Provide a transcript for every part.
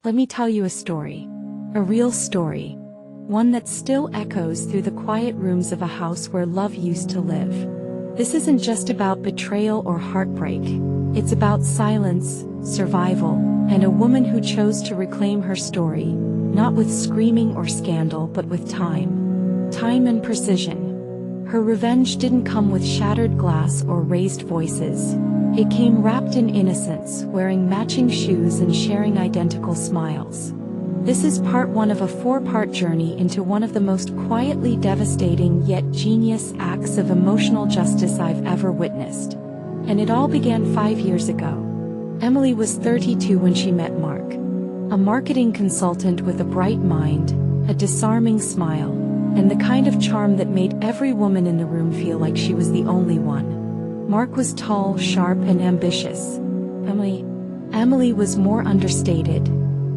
Let me tell you a story. A real story. One that still echoes through the quiet rooms of a house where love used to live. This isn't just about betrayal or heartbreak. It's about silence, survival, and a woman who chose to reclaim her story, not with screaming or scandal but with time. Time and precision. Her revenge didn't come with shattered glass or raised voices. It came wrapped in innocence, wearing matching shoes and sharing identical smiles. This is part one of a four-part journey into one of the most quietly devastating yet genius acts of emotional justice I've ever witnessed. And it all began 5 years ago. Emily was 32 when she met Mark. A marketing consultant with a bright mind, a disarming smile, and the kind of charm that made every woman in the room feel like she was the only one. Mark was tall, sharp, and ambitious. Emily was more understated.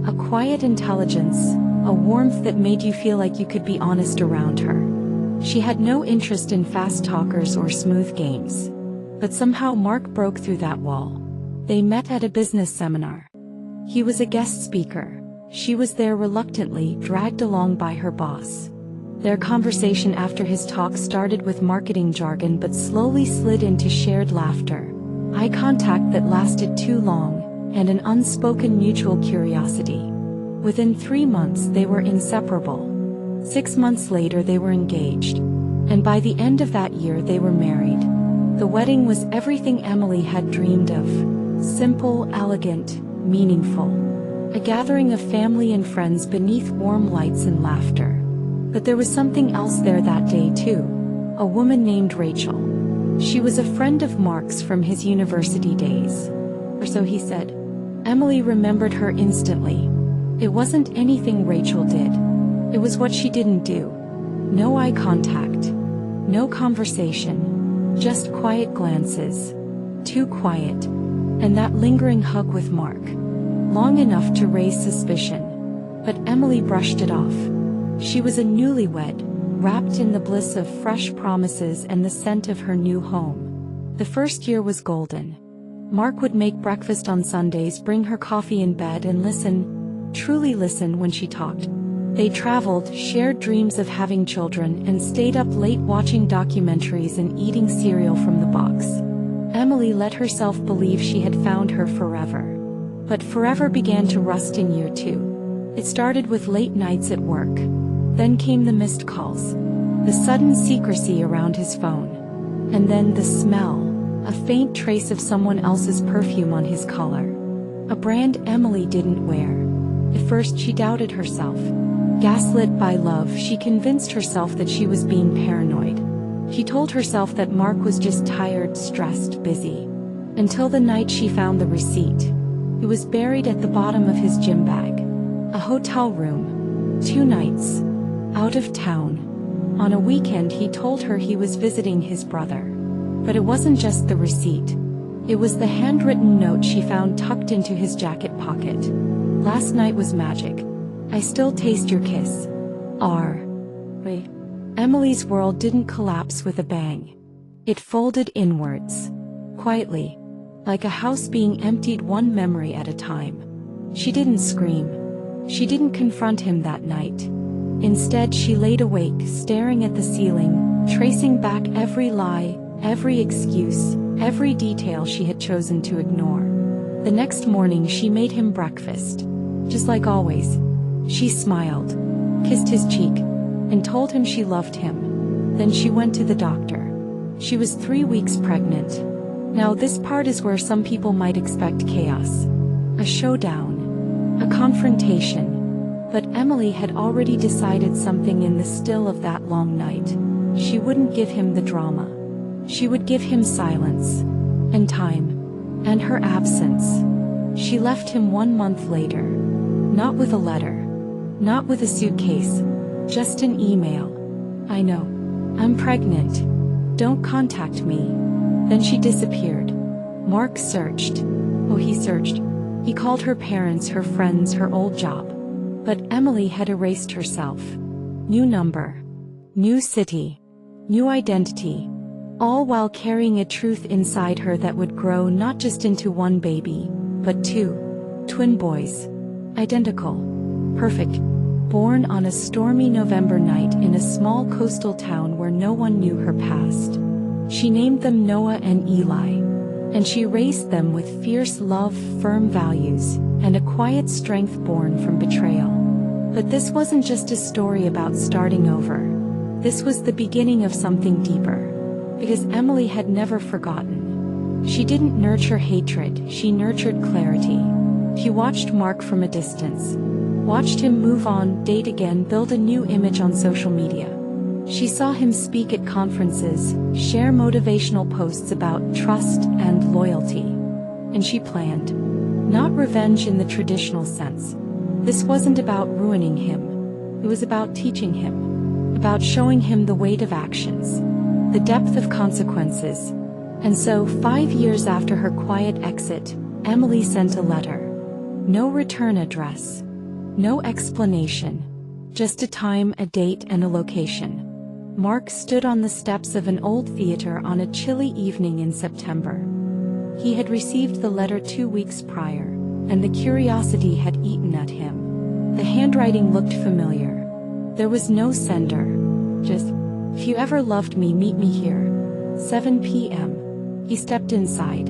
A quiet intelligence, a warmth that made you feel like you could be honest around her. She had no interest in fast talkers or smooth games. But somehow Mark broke through that wall. They met at a business seminar. He was a guest speaker. She was there reluctantly, dragged along by her boss. Their conversation after his talk started with marketing jargon but slowly slid into shared laughter, eye contact that lasted too long, and an unspoken mutual curiosity. Within 3 months they were inseparable. 6 months later they were engaged. And by the end of that year they were married. The wedding was everything Emily had dreamed of. Simple, elegant, meaningful. A gathering of family and friends beneath warm lights and laughter. But there was something else there that day too. A woman named Rachel. She was a friend of Mark's from his university days. Or so he said. Emily remembered her instantly. It wasn't anything Rachel did. It was what she didn't do. No eye contact. No conversation. Just quiet glances. Too quiet. And that lingering hug with Mark. Long enough to raise suspicion. But Emily brushed it off. She was a newlywed, wrapped in the bliss of fresh promises and the scent of her new home. The first year was golden. Mark would make breakfast on Sundays, bring her coffee in bed and listen, truly listen when she talked. They traveled, shared dreams of having children, and stayed up late watching documentaries and eating cereal from the box. Emily let herself believe she had found her forever. But forever began to rust in year 2. It started with late nights at work. Then came the missed calls, the sudden secrecy around his phone, and then the smell, a faint trace of someone else's perfume on his collar. A brand Emily didn't wear. At first she doubted herself. Gaslit by love, she convinced herself that she was being paranoid. She told herself that Mark was just tired, stressed, busy. Until the night she found the receipt. It was buried at the bottom of his gym bag. A hotel room. 2 nights. Out of town. On a weekend he told her he was visiting his brother. But it wasn't just the receipt. It was the handwritten note she found tucked into his jacket pocket. Last night was magic. I still taste your kiss. Wait. Emily's world didn't collapse with a bang. It folded inwards. Quietly. Like a house being emptied one memory at a time. She didn't scream. She didn't confront him that night. Instead she laid awake, staring at the ceiling, tracing back every lie, every excuse, every detail she had chosen to ignore. The next morning she made him breakfast. Just like always. She smiled, kissed his cheek, and told him she loved him. Then she went to the doctor. She was 3 weeks pregnant. Now this part is where some people might expect chaos. A showdown. A confrontation. But Emily had already decided something in the still of that long night. She wouldn't give him the drama. She would give him silence. And time. And her absence. She left him 1 month later. Not with a letter. Not with a suitcase. Just an email. I know. I'm pregnant. Don't contact me. Then she disappeared. Mark searched. He searched. He called her parents, her friends, her old job. But Emily had erased herself. New number. New city. New identity. All while carrying a truth inside her that would grow not just into one baby, but 2. Twin boys. Identical. Perfect. Born on a stormy November night in a small coastal town where no one knew her past. She named them Noah and Eli. And she raised them with fierce love, firm values, and a quiet strength born from betrayal. But this wasn't just a story about starting over. This was the beginning of something deeper. Because Emily had never forgotten. She didn't nurture hatred, she nurtured clarity. She watched Mark from a distance. Watched him move on, date again, build a new image on social media. She saw him speak at conferences, share motivational posts about trust and loyalty. And she planned. Not revenge in the traditional sense. This wasn't about ruining him. It was about teaching him. About showing him the weight of actions. The depth of consequences. And so, 5 years after her quiet exit, Emily sent a letter. No return address. No explanation. Just a time, a date, and a location. Mark stood on the steps of an old theater on a chilly evening in September. He had received the letter 2 weeks prior, and the curiosity had eaten at him. The handwriting looked familiar. There was no sender. Just, "If you ever loved me, meet me here. 7 p.m. He stepped inside.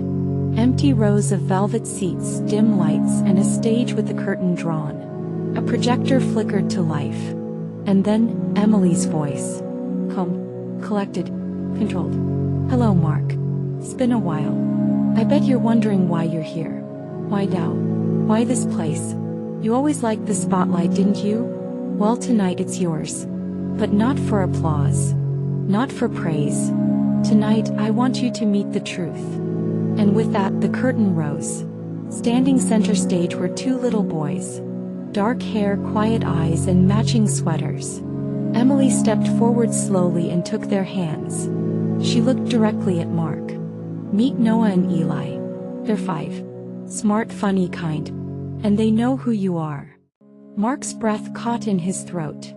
Empty rows of velvet seats, dim lights, and a stage with the curtain drawn. A projector flickered to life. And then, Emily's voice. Calm, collected, controlled. "Hello, Mark. It's been a while. I bet you're wondering why you're here. Why now? Why this place? You always liked the spotlight, didn't you? Well, tonight it's yours. But not for applause. Not for praise. Tonight, I want you to meet the truth." And with that, the curtain rose. Standing center stage were 2 little boys. Dark hair, quiet eyes, and matching sweaters. Emily stepped forward slowly and took their hands. She looked directly at Mark. "Meet Noah and Eli. They're 5. Smart, funny kind. And they know who you are." Mark's breath caught in his throat.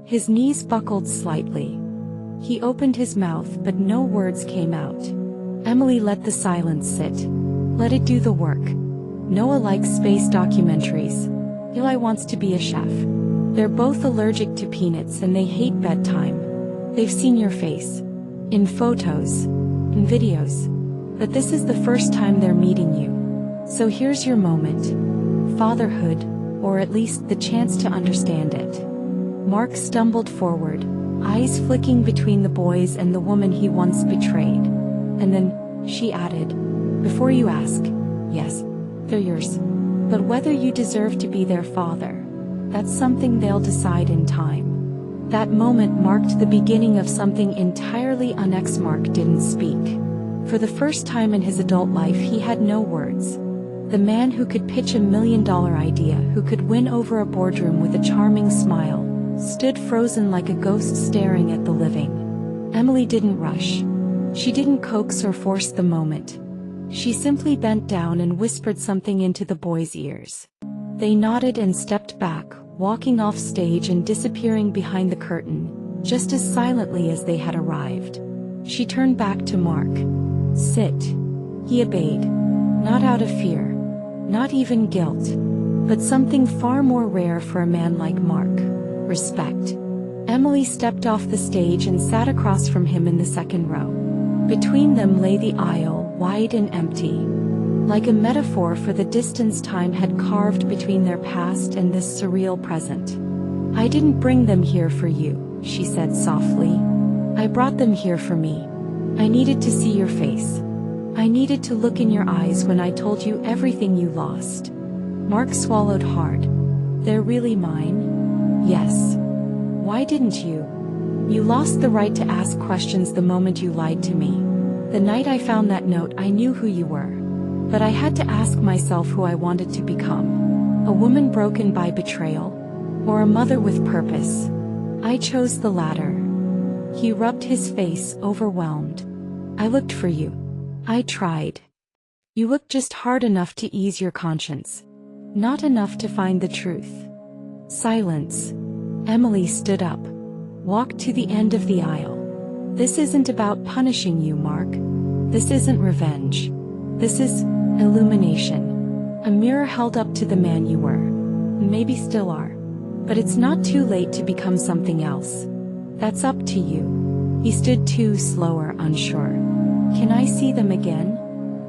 His knees buckled slightly. He opened his mouth, but no words came out. Emily let the silence sit. Let it do the work. Noah likes space documentaries. Eli wants to be a chef. They're both allergic to peanuts and they hate bedtime. They've seen your face. In photos. In videos. But this is the first time they're meeting you. So here's your moment. Fatherhood, or at least the chance to understand it. Mark stumbled forward, eyes flicking between the boys and the woman he once betrayed. And then, she added, "Before you ask, yes, they're yours. But whether you deserve to be their father, that's something they'll decide in time." That moment marked the beginning of something entirely unexpected. Mark didn't speak. For the first time in his adult life, he had no words. The man who could pitch $1 million idea, who could win over a boardroom with a charming smile, stood frozen like a ghost staring at the living. Emily didn't rush. She didn't coax or force the moment. She simply bent down and whispered something into the boys' ears. They nodded and stepped back, walking off stage and disappearing behind the curtain, just as silently as they had arrived. She turned back to Mark. "Sit." He obeyed. Not out of fear. Not even guilt. But something far more rare for a man like Mark. Respect. Emily stepped off the stage and sat across from him in the second row. Between them lay the aisle, wide and empty. Like a metaphor for the distance time had carved between their past and this surreal present. "I didn't bring them here for you," she said softly. "I brought them here for me. I needed to see your face. I needed to look in your eyes when I told you everything you lost." Mark swallowed hard. "They're really mine?" "Yes." "Why didn't you?" "You lost the right to ask questions the moment you lied to me. The night I found that note, I knew who you were. But I had to ask myself who I wanted to become. A woman broken by betrayal? Or a mother with purpose? I chose the latter." He rubbed his face, overwhelmed. "I looked for you. I tried. You looked just hard enough to ease your conscience. Not enough to find the truth." Silence. Emily stood up. Walked to the end of the aisle. "This isn't about punishing you, Mark. This isn't revenge. This is illumination. A mirror held up to the man you were. maybe still are. But it's not too late to become something else. That's up to you. He stood too slower, unsure. Can I see them again?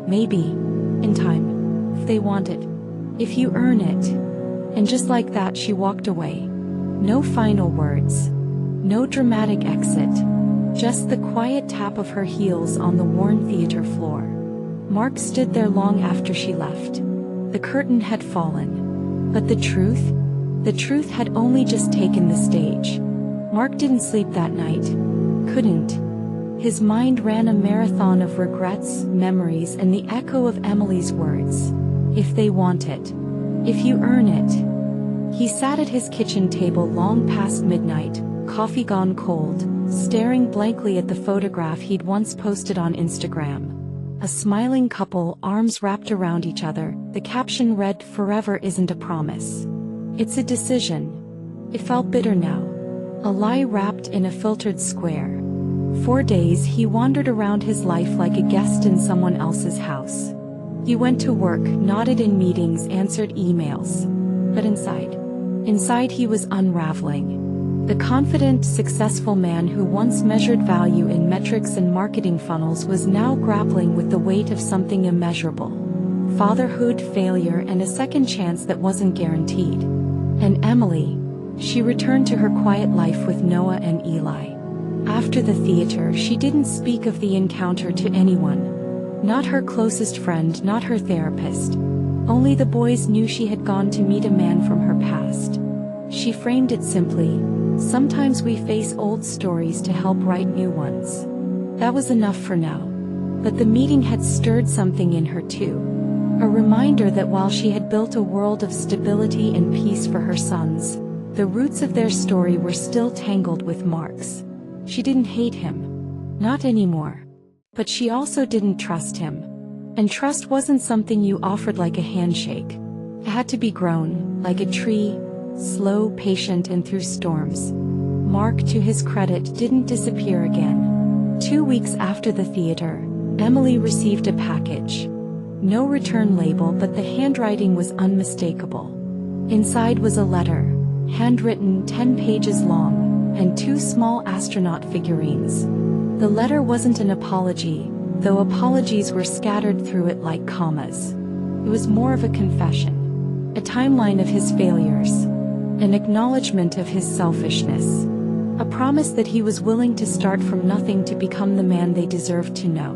Maybe. In time. If they want it. If you earn it. And just like that she walked away. No final words. No dramatic exit. Just the quiet tap of her heels on the worn theater floor. Mark stood there long after she left. The curtain had fallen. But the truth had only just taken the stage. Mark didn't sleep that night. Couldn't. His mind ran a marathon of regrets, memories, and the echo of Emily's words. If they want it. If you earn it. He sat at his kitchen table long past midnight, coffee gone cold, staring blankly at the photograph he'd once posted on Instagram. A smiling couple, arms wrapped around each other. The caption read, "Forever isn't a promise. It's a decision." It felt bitter now. A lie wrapped in a filtered square. For days he wandered around his life like a guest in someone else's house. He went to work, nodded in meetings, answered emails. But inside he was unraveling. The confident, successful man who once measured value in metrics and marketing funnels was now grappling with the weight of something immeasurable. Fatherhood, failure, and a second chance that wasn't guaranteed. And Emily, she returned to her quiet life with Noah and Eli. After the theater, she didn't speak of the encounter to anyone. Not her closest friend, not her therapist. Only the boys knew she had gone to meet a man from her past. She framed it simply, sometimes we face old stories to help write new ones. That was enough for now. But the meeting had stirred something in her too. A reminder that while she had built a world of stability and peace for her sons, the roots of their story were still tangled with Mark's. She didn't hate him. Not anymore. But she also didn't trust him. And trust wasn't something you offered like a handshake. It had to be grown, like a tree, slow, patient, and through storms. Mark, to his credit, didn't disappear again. 2 weeks after the theater, Emily received a package. No return label, but the handwriting was unmistakable. Inside was a letter, handwritten 10 pages long, and 2 small astronaut figurines. The letter wasn't an apology, though apologies were scattered through it like commas. It was more of a confession. A timeline of his failures. An acknowledgement of his selfishness. A promise that he was willing to start from nothing to become the man they deserved to know.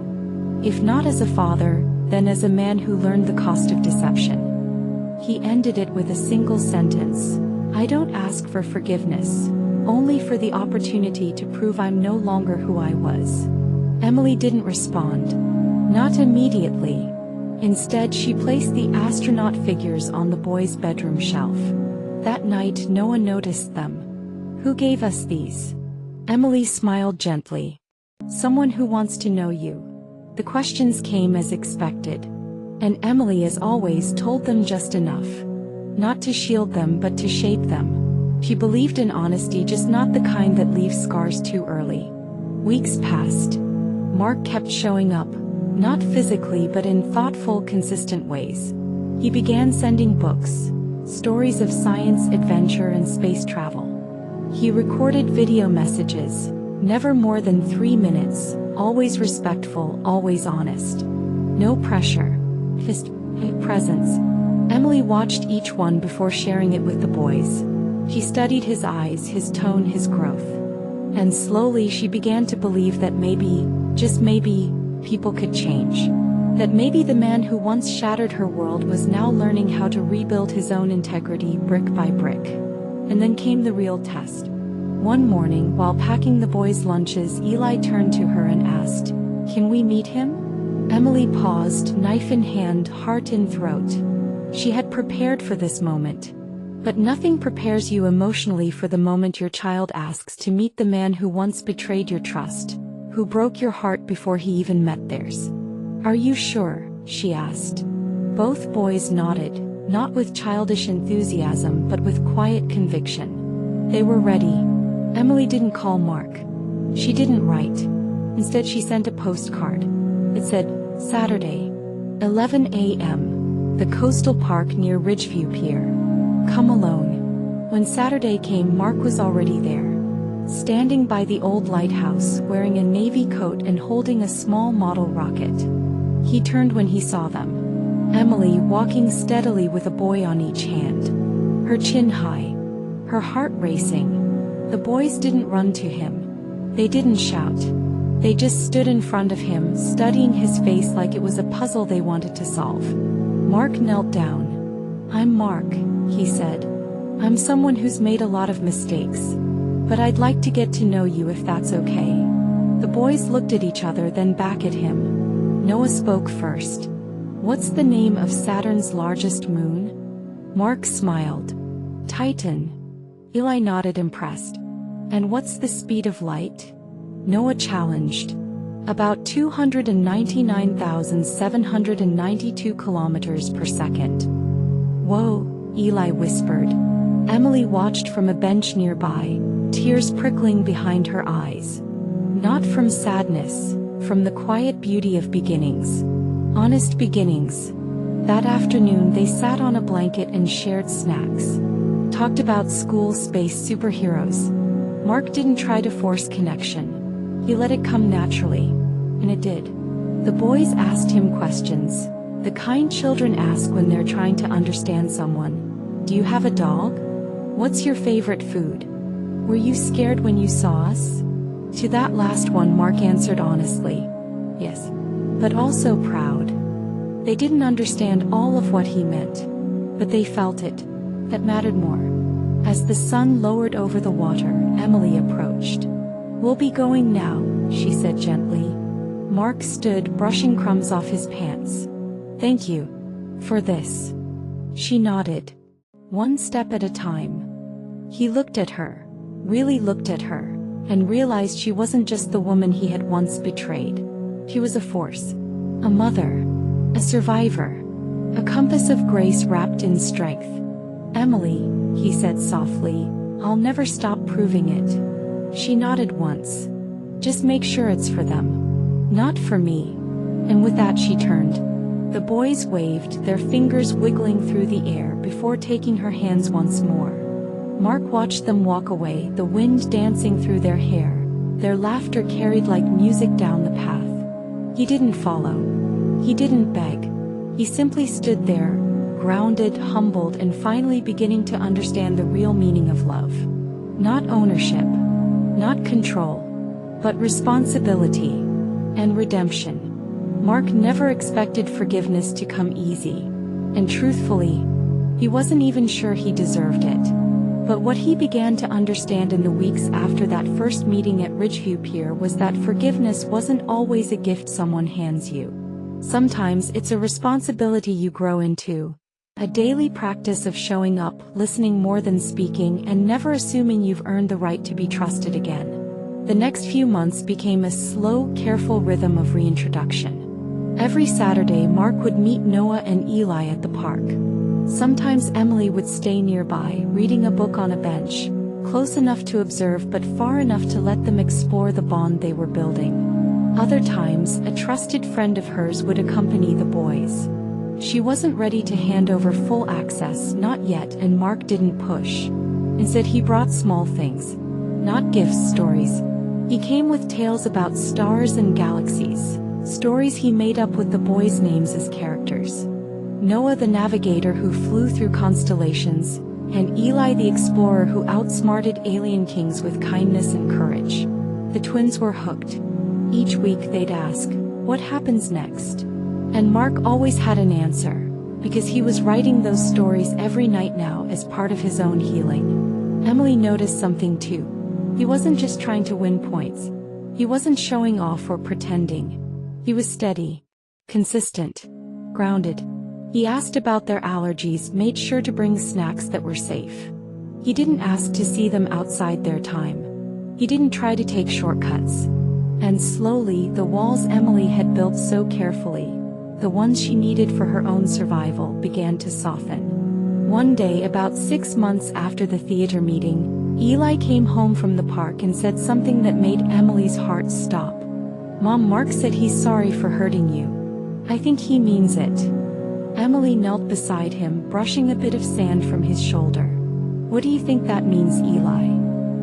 If not as a father, then as a man who learned the cost of deception. He ended it with a single sentence. I don't ask for forgiveness, only for the opportunity to prove I'm no longer who I was. Emily didn't respond. Not immediately. Instead, she placed the astronaut figures on the boys' bedroom shelf. That night, no one noticed them. Who gave us these? Emily smiled gently. Someone who wants to know you. The questions came as expected. And Emily, as always, told them just enough. Not to shield them, but to shape them. She believed in honesty, just not the kind that leaves scars too early. Weeks passed. Mark kept showing up, not physically but in thoughtful, consistent ways. He began sending books, stories of science, adventure, and space travel. He recorded video messages, never more than 3 minutes, always respectful, always honest. No pressure. Just presence. Emily watched each one before sharing it with the boys. She studied his eyes, his tone, his growth. And slowly she began to believe that maybe, just maybe, people could change. That maybe the man who once shattered her world was now learning how to rebuild his own integrity brick by brick. And then came the real test. One morning, while packing the boys' lunches, Eli turned to her and asked, "Can we meet him?" Emily paused, knife in hand, heart in throat. She had prepared for this moment. But nothing prepares you emotionally for the moment your child asks to meet the man who once betrayed your trust, who broke your heart before he even met theirs. "Are you sure?" she asked. Both boys nodded, not with childish enthusiasm but with quiet conviction. They were ready. Emily didn't call Mark. She didn't write. Instead, she sent a postcard. It said, Saturday, 11 a.m., the coastal park near Ridgeview Pier. Come alone." When Saturday came, Mark was already there, standing by the old lighthouse, wearing a navy coat and holding a small model rocket. He turned when he saw them. Emily walking steadily with a boy on each hand, her chin high, her heart racing. The boys didn't run to him. They didn't shout. They just stood in front of him, studying his face like it was a puzzle they wanted to solve. Mark knelt down. "I'm Mark," he said. "I'm someone who's made a lot of mistakes. But I'd like to get to know you if that's okay." The boys looked at each other, then back at him. Noah spoke first. "What's the name of Saturn's largest moon?" Mark smiled. "Titan." Eli nodded, impressed. "And what's the speed of light?" Noah challenged. "About 299,792 kilometers per second." "Whoa," Eli whispered. Emily watched from a bench nearby, tears prickling behind her eyes. Not from sadness, from the quiet beauty of beginnings. Honest beginnings. That afternoon they sat on a blanket and shared snacks. Talked about school, space, superheroes. Mark didn't try to force connection. He let it come naturally. And it did. The boys asked him questions. The kind children ask when they're trying to understand someone. "Do you have a dog? What's your favorite food? Were you scared when you saw us?" To that last one, Mark answered honestly. Yes. But also proud. They didn't understand all of what he meant. But they felt it. That mattered more. As the sun lowered over the water, Emily approached. "We'll be going now," she said gently. Mark stood, brushing crumbs off his pants. "Thank you. For this." She nodded. "One step at a time." He looked at her. Really looked at her. And realized she wasn't just the woman he had once betrayed. She was a force. A mother. A survivor. A compass of grace wrapped in strength. "Emily," he said softly, "I'll never stop proving it." She nodded once. "Just make sure it's for them. Not for me." And with that she turned. The boys waved, their fingers wiggling through the air before taking her hands once more. Mark watched them walk away, the wind dancing through their hair, their laughter carried like music down the path. He didn't follow. He didn't beg. He simply stood there, grounded, humbled, and finally beginning to understand the real meaning of love. Not ownership. Not control. But responsibility. And redemption. Mark never expected forgiveness to come easy. And truthfully, he wasn't even sure he deserved it. But what he began to understand in the weeks after that first meeting at Ridgeview Pier was that forgiveness wasn't always a gift someone hands you. Sometimes it's a responsibility you grow into. A daily practice of showing up, listening more than speaking, and never assuming you've earned the right to be trusted again. The next few months became a slow, careful rhythm of reintroduction. Every Saturday, Mark would meet Noah and Eli at the park. Sometimes Emily would stay nearby, reading a book on a bench, close enough to observe but far enough to let them explore the bond they were building. Other times, a trusted friend of hers would accompany the boys. She wasn't ready to hand over full access, not yet, and Mark didn't push. Instead, he brought small things. Not gifts, stories. He came with tales about stars and galaxies, stories he made up with the boys' names as characters. Noah the navigator who flew through constellations, and Eli the explorer who outsmarted alien kings with kindness and courage. The twins were hooked. Each week they'd ask, "What happens next?" And Mark always had an answer, because he was writing those stories every night now as part of his own healing. Emily noticed something too. He wasn't just trying to win points. He wasn't showing off or pretending. He was steady, consistent, grounded. He asked about their allergies, made sure to bring snacks that were safe. He didn't ask to see them outside their time. He didn't try to take shortcuts. And slowly, the walls Emily had built so carefully, the ones she needed for her own survival, began to soften. One day, about 6 months after the theater meeting, Eli came home from the park and said something that made Emily's heart stop. "Mom, Mark said he's sorry for hurting you. I think he means it." Emily knelt beside him, brushing a bit of sand from his shoulder. "What do you think that means, Eli?"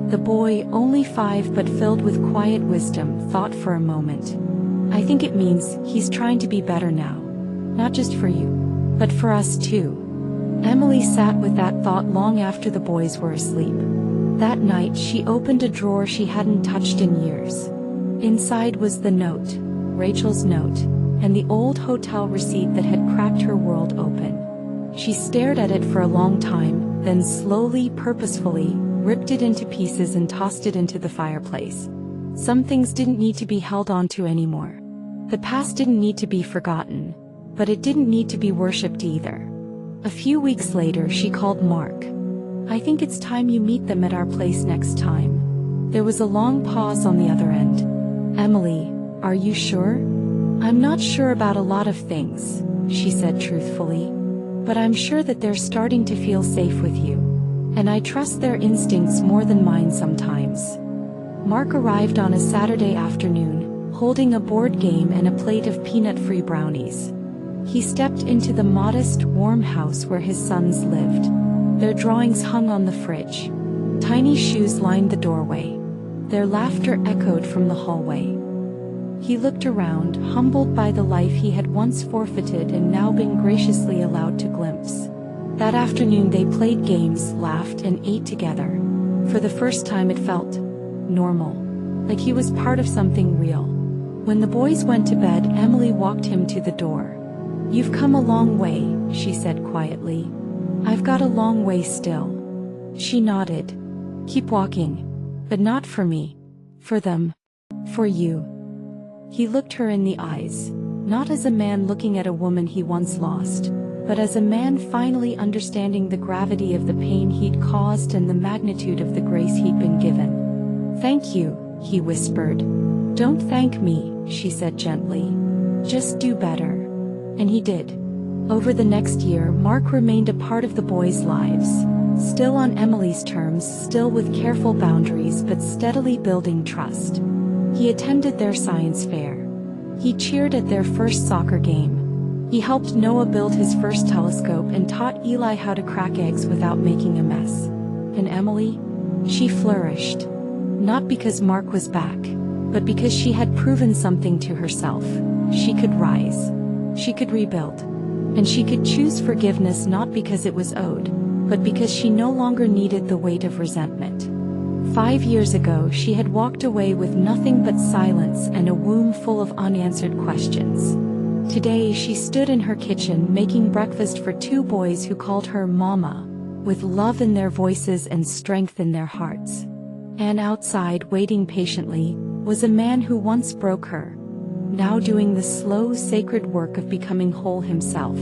The boy, only 5 but filled with quiet wisdom, thought for a moment. "I think it means he's trying to be better now. Not just for you, but for us too." Emily sat with that thought long after the boys were asleep. That night she opened a drawer she hadn't touched in years. Inside was the note, Rachel's note, and the old hotel receipt that had cracked her world open. She stared at it for a long time, then slowly, purposefully, ripped it into pieces and tossed it into the fireplace. Some things didn't need to be held on to anymore. The past didn't need to be forgotten, but it didn't need to be worshipped either. A few weeks later she called Mark. "I think it's time you meet them at our place next time." There was a long pause on the other end. "Emily, are you sure?" "I'm not sure about a lot of things," she said truthfully. "But I'm sure that they're starting to feel safe with you. And I trust their instincts more than mine sometimes." Mark arrived on a Saturday afternoon, holding a board game and a plate of peanut-free brownies. He stepped into the modest, warm house where his sons lived. Their drawings hung on the fridge. Tiny shoes lined the doorway. Their laughter echoed from the hallway. He looked around, humbled by the life he had once forfeited and now been graciously allowed to glimpse. That afternoon they played games, laughed, and ate together. For the first time it felt normal, like he was part of something real. When the boys went to bed, Emily walked him to the door. "You've come a long way," she said quietly. "I've got a long way still." She nodded. "Keep walking. But not for me. For them. For you." He looked her in the eyes, not as a man looking at a woman he once lost, but as a man finally understanding the gravity of the pain he'd caused and the magnitude of the grace he'd been given. "Thank you," he whispered. "Don't thank me," she said gently. "Just do better." And he did. Over the next year, Mark remained a part of the boys' lives, still on Emily's terms, still with careful boundaries but steadily building trust. He attended their science fair. He cheered at their first soccer game. He helped Noah build his first telescope and taught Eli how to crack eggs without making a mess. And Emily? She flourished. Not because Mark was back, but because she had proven something to herself. She could rise. She could rebuild. And she could choose forgiveness not because it was owed, but because she no longer needed the weight of resentment. 5 years ago she had walked away with nothing but silence and a womb full of unanswered questions. Today she stood in her kitchen making breakfast for 2 boys who called her Mama, with love in their voices and strength in their hearts. And outside, waiting patiently, was a man who once broke her, now doing the slow, sacred work of becoming whole himself.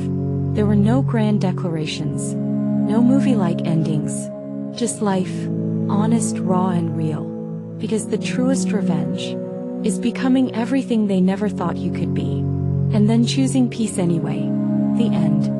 There were no grand declarations, no movie-like endings, just life, honest, raw and real. Because the truest revenge is becoming everything they never thought you could be, and then choosing peace anyway. The end.